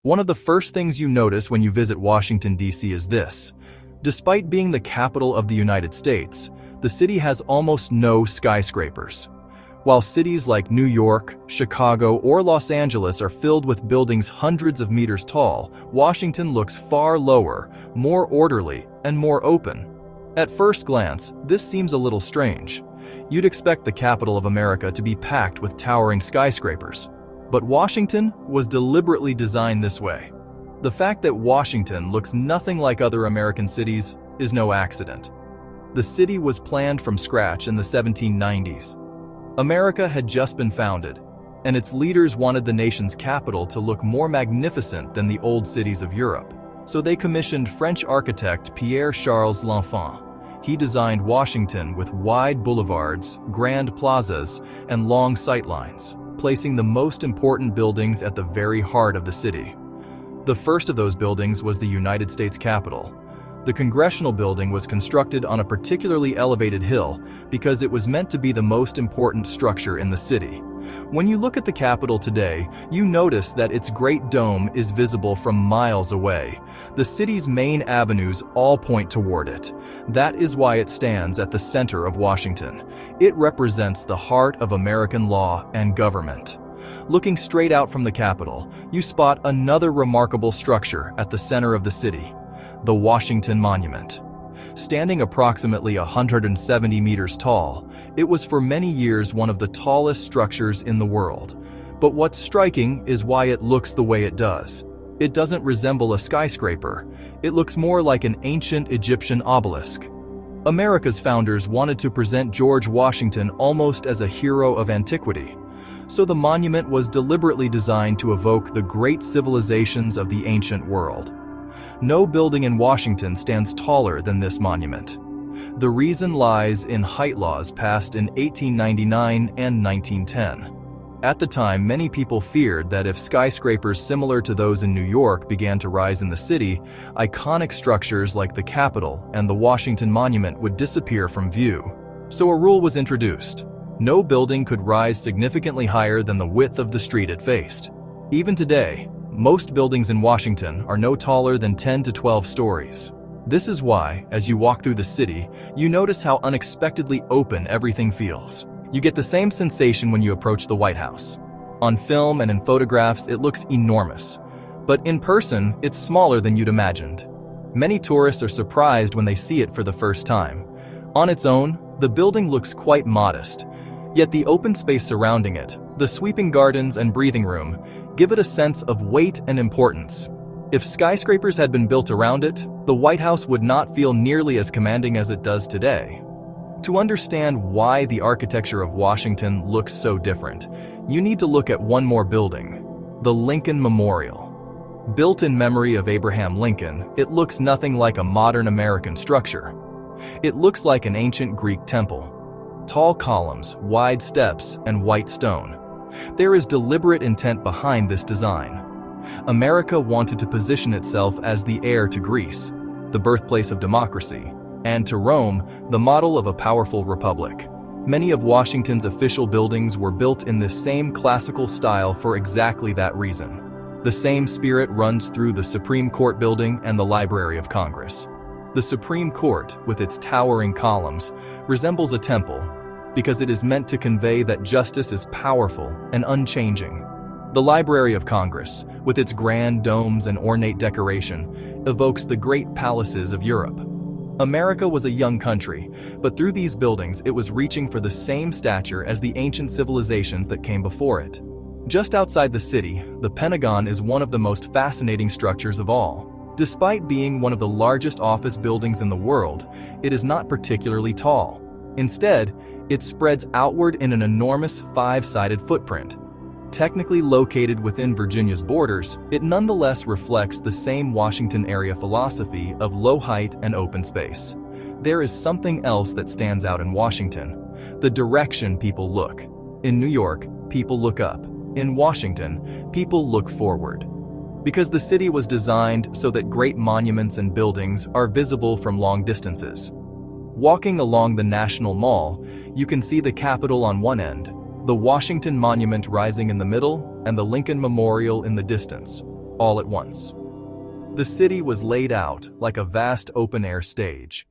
One of the first things you notice when you visit Washington, D.C. is this. Despite being the capital of the United States, the city has almost no skyscrapers. While cities like New York, Chicago, or Los Angeles are filled with buildings hundreds of meters tall, Washington looks far lower, more orderly, and more open. At first glance, this seems a little strange. You'd expect the capital of America to be packed with towering skyscrapers. But Washington was deliberately designed this way. The fact that Washington looks nothing like other American cities is no accident. The city was planned from scratch in the 1790s. America had just been founded, and its leaders wanted the nation's capital to look more magnificent than the old cities of Europe. So they commissioned French architect Pierre-Charles L'Enfant. He designed Washington with wide boulevards, grand plazas, and long sightlines, placing the most important buildings at the very heart of the city. The first of those buildings was the United States Capitol. The Congressional Building was constructed on a particularly elevated hill because it was meant to be the most important structure in the city. When you look at the Capitol today, you notice that its great dome is visible from miles away. The city's main avenues all point toward it. That is why it stands at the center of Washington. It represents the heart of American law and government. Looking straight out from the Capitol, you spot another remarkable structure at the center of the city, the Washington Monument. Standing approximately 170 meters tall, it was for many years one of the tallest structures in the world. But what's striking is why it looks the way it does. It doesn't resemble a skyscraper. It looks more like an ancient Egyptian obelisk. America's founders wanted to present George Washington almost as a hero of antiquity. So the monument was deliberately designed to evoke the great civilizations of the ancient world. No building in Washington stands taller than this monument. The reason lies in height laws passed in 1899 and 1910. At the time, many people feared that if skyscrapers similar to those in New York began to rise in the city, iconic structures like the Capitol and the Washington Monument would disappear from view. So a rule was introduced. No building could rise significantly higher than the width of the street it faced. Even today, most buildings in Washington are no taller than 10 to 12 stories. This is why, as you walk through the city, you notice how unexpectedly open everything feels. You get the same sensation when you approach the White House. On film and in photographs, it looks enormous. But in person, it's smaller than you'd imagined. Many tourists are surprised when they see it for the first time. On its own, the building looks quite modest. Yet the open space surrounding it, the sweeping gardens and breathing room, give it a sense of weight and importance. If skyscrapers had been built around it, the White House would not feel nearly as commanding as it does today. To understand why the architecture of Washington looks so different, you need to look at one more building, the Lincoln Memorial. Built in memory of Abraham Lincoln, it looks nothing like a modern American structure. It looks like an ancient Greek temple. Tall columns, wide steps, and white stone. There is deliberate intent behind this design. America wanted to position itself as the heir to Greece, the birthplace of democracy, and to Rome, the model of a powerful republic. Many of Washington's official buildings were built in this same classical style for exactly that reason. The same spirit runs through the Supreme Court building and the Library of Congress. The Supreme Court, with its towering columns, resembles a temple because it is meant to convey that justice is powerful and unchanging. The Library of Congress, with its grand domes and ornate decoration, evokes the great palaces of Europe. America was a young country, but through these buildings it was reaching for the same stature as the ancient civilizations that came before it. Just outside the city, the Pentagon is one of the most fascinating structures of all. Despite being one of the largest office buildings in the world, it is not particularly tall. Instead, it spreads outward in an enormous five-sided footprint. Technically located within Virginia's borders, it nonetheless reflects the same Washington area philosophy of low height and open space. There is something else that stands out in Washington: the direction people look. In New York, people look up. In Washington, people look forward. Because the city was designed so that great monuments and buildings are visible from long distances. Walking along the National Mall, you can see the Capitol on one end, the Washington Monument rising in the middle, and the Lincoln Memorial in the distance. all at once. The city was laid out like a vast open-air stage,